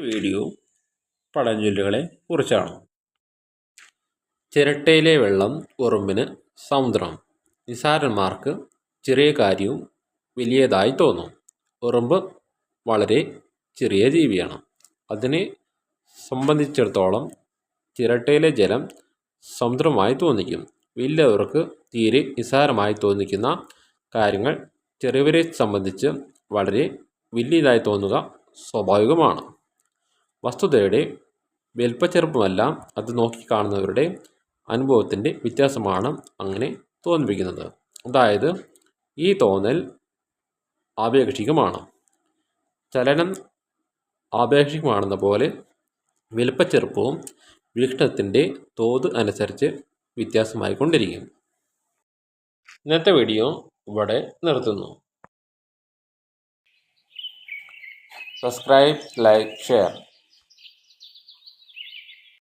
Video പഴഞ്ചൊല്ലുകളെ കുറിച്ചാണ്. ചിരട്ടയിലെ വെള്ളം ഉറുമ്പിന് സമുദ്രം. നിസ്സാരന്മാർക്ക് ചെറിയ കാര്യവും വലിയതായി തോന്നും. ഉറുമ്പ് വളരെ ചെറിയ ജീവിയാണ്. അതിനെ സംബന്ധിച്ചിടത്തോളം ചിരട്ടയിലെ ജലം സമുദ്രമായി തോന്നിക്കും. വലിയവർക്ക് തീരെ നിസ്സാരമായി തോന്നിക്കുന്ന കാര്യങ്ങൾ ചെറിയവരെ സംബന്ധിച്ച് വളരെ വലിയതായി തോന്നുക സ്വാഭാവികമാണ്. വസ്തുതയുടെ വലിപ്പച്ചെറുപ്പമല്ല അത് നോക്കിക്കാണുന്നവരുടെ അനുഭവത്തിൻ്റെ വ്യത്യാസമാണ് അങ്ങനെ തോന്നിപ്പിക്കുന്നത്. അതായത് ഈ തോന്നൽ ആപേക്ഷികമാണ്. ചലനം ആപേക്ഷികമാണെന്ന പോലെ വലിപ്പച്ചെറുപ്പവും വീക്ഷണത്തിൻ്റെ തോത് അനുസരിച്ച് വ്യത്യാസമായിക്കൊണ്ടിരിക്കും. ഇന്നത്തെ വീഡിയോ ഇവിടെ നിർത്തുന്നു. Subscribe, like, share.